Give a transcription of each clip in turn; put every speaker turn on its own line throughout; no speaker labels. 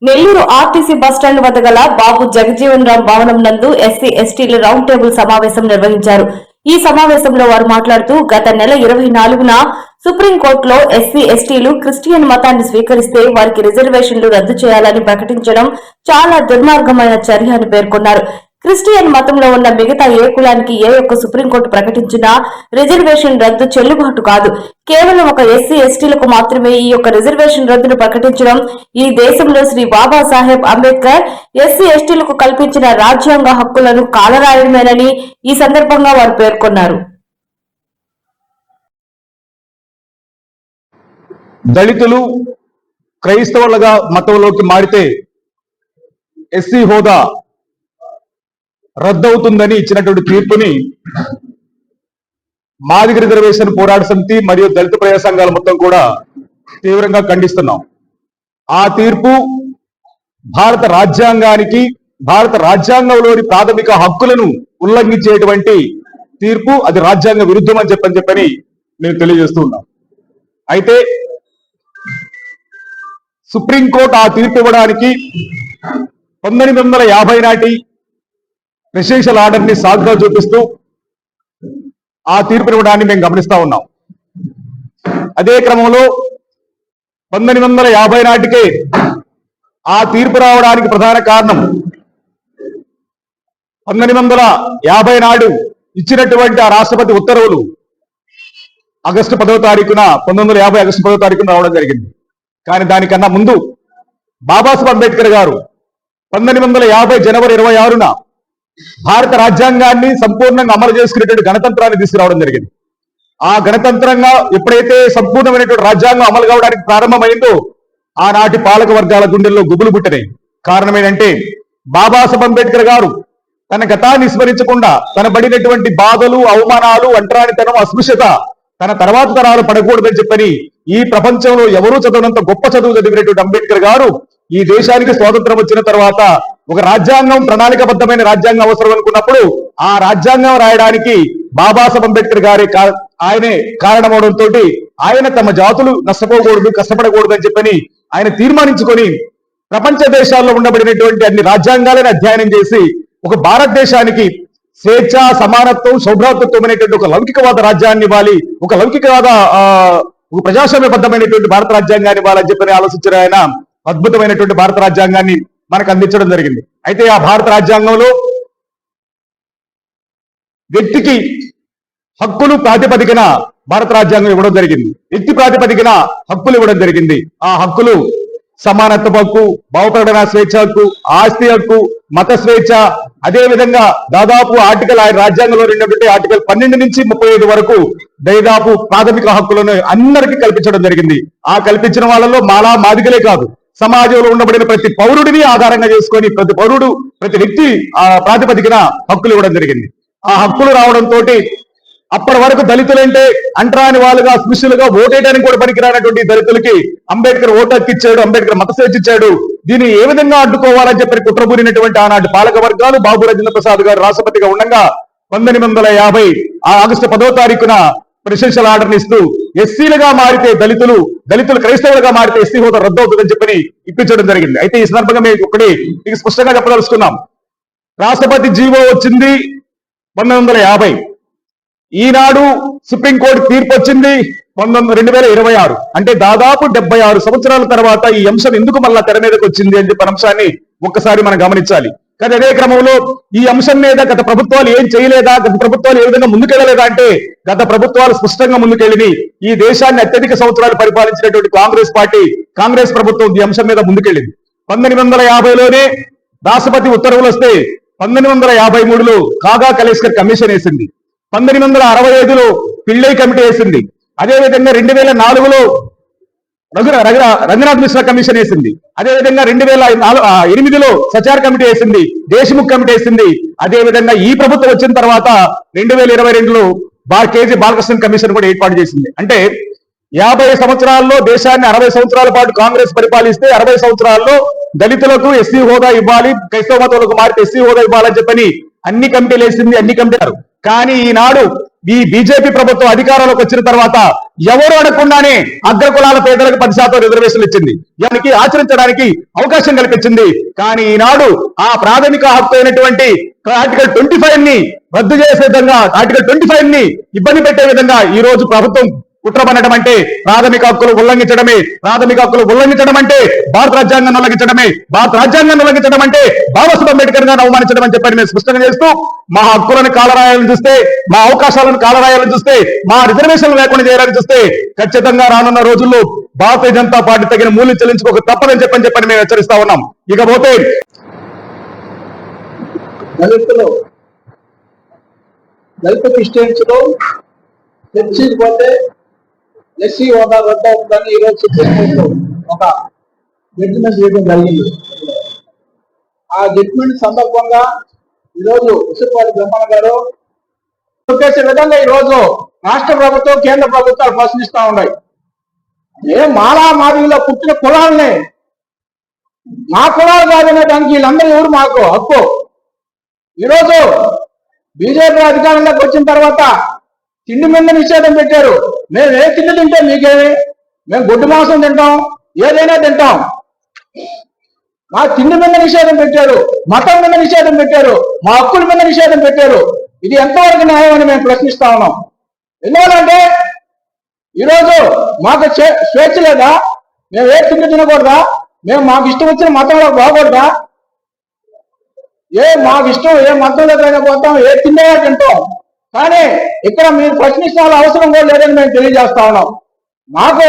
Nellore RTC bus stand వద్ద గల బాబు జగజీవన్ రామ్ భవనం నందు ఎస్సీ ఎస్టీల రౌండ్ టేబుల్ సమావేశం నిర్వహించారు. ఈ సమావేశంలో వారు మాట్లాడుతూ గత నెల 24న సుప్రీంకోర్టులో ఎస్సీ ఎస్టీలు క్రిస్టియన్ మతాన్ని స్వీకరిస్తే వారికి రిజర్వేషన్లు రద్దు చేయాలని ప్రకటించడం చాలా దుర్మార్గమైన చర్య అని పేర్కొన్నారు. క్రిస్టియన్ మతంలో ఉన్న మిగతా ఏ కులానికి ఏ ఒక్క సుప్రీంకోర్టు ప్రకటించిన రిజర్వేషన్ రద్దు చెల్లుబాటు కాదు. కేవలం ఒక ఎస్సీ ఎస్టీలకు మాత్రమే ఈ యొక్క రిజర్వేషన్ రద్దును ప్రకటించడం ఈ దేశంలో శ్రీ బాబాసాహెబ్ అంబేద్కర్ ఎస్సీ ఎస్టీలకు కల్పించిన రాజ్యాంగ హక్కులను కాలరాయడమేనని ఈ సందర్భంగా వారు పేర్కొన్నారు.
దళితులు క్రైస్తవులుగా మతంలోకి మారితే ఎస్సీ హోదా రద్దవుతుందని ఇచ్చినటువంటి తీర్పుని మాదిగ రిజర్వేషన్ పోరాట సమితి మరియు దళిత ప్రజా సంఘాల మొత్తం కూడా తీవ్రంగా ఖండిస్తున్నాం. ఆ తీర్పు భారత రాజ్యాంగానికి, భారత రాజ్యాంగంలోని ప్రాథమిక హక్కులను ఉల్లంఘించేటువంటి తీర్పు, అది రాజ్యాంగ విరుద్ధం అని చెప్పని నేను తెలియజేస్తూ ఉన్నాం. అయితే సుప్రీంకోర్టు ఆ తీర్పు ఇవ్వడానికి 1950 నాటి ప్రెసిడెన్షియల్ ఆర్డర్ ని సాగుగా చూపిస్తూ ఆ తీర్పు ఇవ్వడాన్ని మేము గమనిస్తా ఉన్నాం. అదే క్రమంలో 1950 నాటికే ఆ తీర్పు రావడానికి ప్రధాన కారణం 1950 నాడు ఇచ్చినటువంటి ఆ రాష్ట్రపతి ఉత్తర్వులు ఆగస్టు 10వ తారీఖున 1950 ఆగస్టు 10వ తారీఖున రావడం జరిగింది. కానీ దానికన్నా ముందు బాబాసాహెబ్ అంబేద్కర్ గారు 1950 జనవరి 26న భారత రాజ్యాంగాన్ని సంపూర్ణంగా అమలు చేసుకునేటువంటి గణతంత్రాన్ని తీసుకురావడం జరిగింది. ఆ గణతంత్రంగా ఎప్పుడైతే సంపూర్ణమైనటువంటి రాజ్యాంగం అమలు కావడానికి ప్రారంభమైందో ఆనాటి పాలక వర్గాల గుండెల్లో గుబులు పుట్టినాయి. కారణం ఏంటంటే బాబాసాహెబ్ అంబేద్కర్ గారు తన గతాన్ని స్మరించకుండా తన పడినటువంటి బాధలు, అవమానాలు, అంటరానితనం, అస్పృశ్యత తన తర్వాత తరాలు పడకూడదని చెప్పని ఈ ప్రపంచంలో ఎవరూ చదవనంత గొప్ప చదువు చదివినటువంటి అంబేద్కర్ గారు ఈ దేశానికి స్వాతంత్రం వచ్చిన తర్వాత ఒక రాజ్యాంగం, ప్రణాళికబద్ధమైన రాజ్యాంగం అవసరం అనుకున్నప్పుడు ఆ రాజ్యాంగం రాయడానికి బాబాసాహెబ్ అంబేద్కర్ గారే ఆయనే కారణమవడంతో ఆయన తమ జాతులు నష్టపోకూడదు, కష్టపడకూడదు అని చెప్పని ఆయన తీర్మానించుకొని ప్రపంచ దేశాల్లో ఉండబడినటువంటి అన్ని రాజ్యాంగాలను అధ్యయనం చేసి ఒక భారతదేశానికి స్వేచ్ఛ, సమానత్వం, సౌభ్రాతృత్వం అనేటువంటి ఒక లౌకికవాద రాజ్యాన్ని ఇవ్వాలి, ఒక లౌకికవాద ఒక ప్రజాస్వామ్యబద్ధమైనటువంటి భారత రాజ్యాంగాన్ని ఇవ్వాలని చెప్పని ఆలోచించిన ఆయన అద్భుతమైనటువంటి భారత రాజ్యాంగాన్ని మనకు అందించడం జరిగింది. అయితే ఆ భారత రాజ్యాంగంలో వ్యక్తికి హక్కులు ప్రాతిపదికన భారత రాజ్యాంగం ఇవ్వడం జరిగింది. వ్యక్తి ప్రాతిపదికన హక్కులు ఇవ్వడం జరిగింది. ఆ హక్కులు సమానత్వ హక్కు, భావప్రకటన స్వేచ్ఛ హక్కు, ఆస్తి హక్కు, మత స్వేచ్ఛ, అదే విధంగా దాదాపు ఆర్టికల్ ఆయన రాజ్యాంగంలో ఉన్నటువంటి ఆర్టికల్ 12 నుంచి 35 వరకు దాదాపు ప్రాథమిక హక్కులను అందరికీ కల్పించడం జరిగింది. ఆ కల్పించిన వాళ్ళలో మాలా మాదిగలే కాదు, సమాజంలో ఉండబడిన ప్రతి పౌరుడిని ఆధారంగా చేసుకొని ప్రతి పౌరుడు, ప్రతి వ్యక్తి ఆ ప్రాతిపదికన హక్కులు ఇవ్వడం జరిగింది. ఆ హక్కులు రావడంతో అప్పటి వరకు దళితులంటే అంటరాని వాళ్ళుగా, స్పృశ్యులుగా, ఓటేయడానికి కూడా పనికిరానటువంటి దళితులకి అంబేద్కర్ ఓటు హక్కు ఇచ్చాడు, అంబేద్కర్ మత స్వేచ్ఛ ఇచ్చాడు. దీన్ని ఏ విధంగా అడ్డుకోవాలని చెప్పి కుట్రబూరినటువంటి ఆనాటి పాలక వర్గాలు బాబు రాజేంద్ర ప్రసాద్ గారు రాష్ట్రపతిగా ఉండగా 1950 ఆగస్టు 10వ తారీఖున ప్రెసిడెన్షియల్ ఆర్డర్ ఇస్తూ ఎస్సీలుగా మారితే దళితులు క్రైస్తవులుగా మారితే ఎస్సీ హోదా రద్దు అవుతుందని చెప్పని ఇప్పించడం జరిగింది. అయితే ఈ సందర్భంగా మీకు స్పష్టంగా చెప్పదలుచుకున్నాం. రాష్ట్రపతి జీవో వచ్చింది 1950. ఈనాడు సుప్రీంకోర్టు తీర్పు వచ్చింది 2026. అంటే దాదాపు 76 సంవత్సరాల తర్వాత ఈ అంశం ఎందుకు మళ్ళా తెర మీదకి వచ్చింది అని చెప్పిన అంశాన్ని ఒక్కసారి మనం గమనించాలి. కానీ అదే క్రమంలో ఈ అంశం మీద గత ప్రభుత్వాలు ఏం చేయలేదా, గత ప్రభుత్వాలు ఏ విధంగా ముందుకెళ్ళలేదా అంటే గత ప్రభుత్వాలు స్పష్టంగా ముందుకెళ్ళి ఈ దేశాన్ని అత్యధిక సంవత్సరాలు పరిపాలించినటువంటి కాంగ్రెస్ ప్రభుత్వం ఈ అంశం మీద ముందుకెళ్ళింది. 1950లోనే రాష్ట్రపతి ఉత్తర్వులు వస్తే 1953లో కాగా కలేస్కర్ కమిషన్ వేసింది. 1965లో పిళ్ళై కమిటీ వేసింది. అదేవిధంగా 2004లో రంగనాథ్ మిశ్రా కమిషన్ వేసింది. అదేవిధంగా 2008లో సచార్ కమిటీ వేసింది, దేశ్ముఖ్ కమిటీ వేసింది. అదేవిధంగా ఈ ప్రభుత్వం వచ్చిన తర్వాత 2022లో కేజీ బాలకృష్ణ కమిషన్ కూడా ఏర్పాటు చేసింది. అంటే 50 సంవత్సరాల్లో దేశాన్ని 60 సంవత్సరాల పాటు కాంగ్రెస్ పరిపాలిస్తే 60 సంవత్సరాల్లో దళితులకు ఎస్సీ హోదా ఇవ్వాలి, క్రైస్తవ మతాలకు మారితే ఎస్సీ హోదా ఇవ్వాలని చెప్పని అన్ని కమిటీలు వేసింది, అన్ని కమిటీలు. కానీ ఈనాడు ఈ బీజేపీ ప్రభుత్వం అధికారంలోకి వచ్చిన తర్వాత ఎవరు అడగకుండానే అగ్రకులాల పేదలకు 10% రిజర్వేషన్లు ఇచ్చింది. దానికి ఆచరించడానికి అవకాశం కల్పించింది. కానీ ఈనాడు ఆ ప్రాథమిక హక్కు అయినటువంటి ఆర్టికల్ 25 ని రద్దు చేసే విధంగా, ఆర్టికల్ 25 ని ఇబ్బంది పెట్టే విధంగా ఈ రోజు ప్రభుత్వం కుట్రపడటం అంటే ప్రాథమిక హక్కులు ఉల్లంఘించడమే. ప్రాథమిక హక్కులు ఉల్లంఘించడం అంటే భారత రాజ్యాంగాన్ని ఉల్లంఘించడమే. భారత రాజ్యాంగాన్ని ఉల్లంఘించడం అంటే బాబాసాహెబ్ అంబేద్కర్ గారిని అవమానించడం అని చెప్పని మేము స్పష్టంగా చేస్తూ, మా హక్కులను కాలరాయాలని చూస్తే, మా అవకాశాలను కాలరాయాలని చూస్తే, మా రిజర్వేషన్లు లేకుండా చేయాలని చూస్తే ఖచ్చితంగా రానున్న రోజుల్లో భారతీయ జనతా పార్టీ తగిన మూల్యం చెల్లించుకోక తప్పదని చెప్పని మేము హెచ్చరిస్తా ఉన్నాం. ఇకపోతే
దళిత క్రిస్టియన్స్ లో చర్చికి పోతే ఎస్సీ హోదా రద్దు అవుతుందని ఈరోజు సుప్రీంకోర్టు ఒక జడ్జిమెంట్ చేయడం జరిగింది. ఆ జడ్జిమెంట్ సందర్భంగా ఈరోజు ఉసిరిపాటి బ్రహ్మణ గారు చేసే విధంగా ఈరోజు రాష్ట్ర ప్రభుత్వం, కేంద్ర ప్రభుత్వాలు ప్రశ్నిస్తా ఉన్నాయి. మాలా మాదిరిలో పుట్టిన కులాలని మా కులాలు కాదనే దానికి వీళ్ళందరూ ఎవరు మాకు హక్కు? ఈరోజు బీజేపీ అధికారంలోకి వచ్చిన తర్వాత తిండి మీద నిషేధం పెట్టారు. మేము ఏ తిండి తింటే మీకేమి? మేము గొడ్డు మాంసం తింటాం, ఏదైనా తింటాం. మా తిండి మీద నిషేధం పెట్టారు, మతం మీద నిషేధం పెట్టారు, మా హక్కుల మీద నిషేధం పెట్టారు. ఇది ఎంతవరకు న్యాయం అని మేము ప్రశ్నిస్తా ఉన్నాం. ఎందువల్లంటే ఈరోజు మాకు స్వేచ్ఛ లేదా? మేము ఏ తిండి తినకూడదా? మేము మాకు ఇష్టం వచ్చిన మతంలో బాగూడదా? మాకు ఇష్టం ఏ మతంలోకైనా పోతాం, ఏ తిండిగా తింటాం. కానీ ఇక్కడ మీరు ప్రశ్నించాల్సిన అవసరం కూడా లేదని మేము తెలియజేస్తా ఉన్నాం. మాకు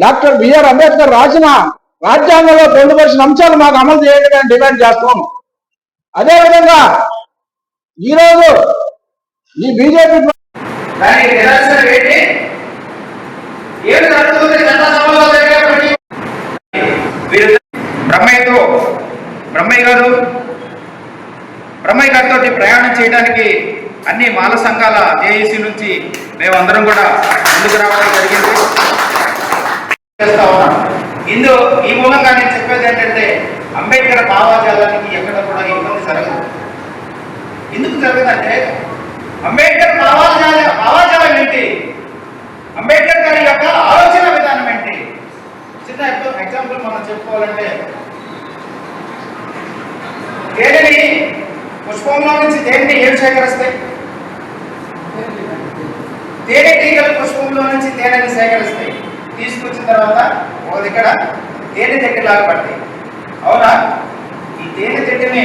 డాక్టర్ బిఆర్ అంబేద్కర్ రాసిన రాజ్యాంగంలో పొందుపరిచిన అంశాలు మాకు అమలు చేయండి అని డిమాండ్ చేస్తాం. అదేవిధంగా ఈరోజు ఈ బీజేపీ
బ్రహ్మయ్య గారితో ప్రయాణం చేయడానికి అన్ని మాల సంఘాల జేఏసీ నుంచి మేమందరం కూడా ముందుకు రావడం జరిగింది. చేస్తా ఉన్నాం. ఈ మూలంగా నేను చెప్పేది ఏంటంటే, అంబేద్కర్ భావాజాలానికి ఎక్కడ కూడా ఇబ్బంది జరగదు. ఎందుకు జరగదంటే, అంబేద్కర్ భావాజాలం ఏంటి, అంబేద్కర్ గారి యొక్క ఆలోచన విధానం ఏంటి? చిన్న ఎగ్జాంపుల్ మనం చెప్పుకోవాలంటే, తేనెని పుష్పంలో నుంచి దేనిని ఏం సేకరిస్తాయి? తేనెటీగలు పుష్పంలో నుంచి తేనెని సేకరిస్తాయి. తీసుకొచ్చిన తర్వాత ఒక దగ్గర తేనె తెట్టెలాగా పడతాయి. అవునా? ఈ తేనె తెట్టెని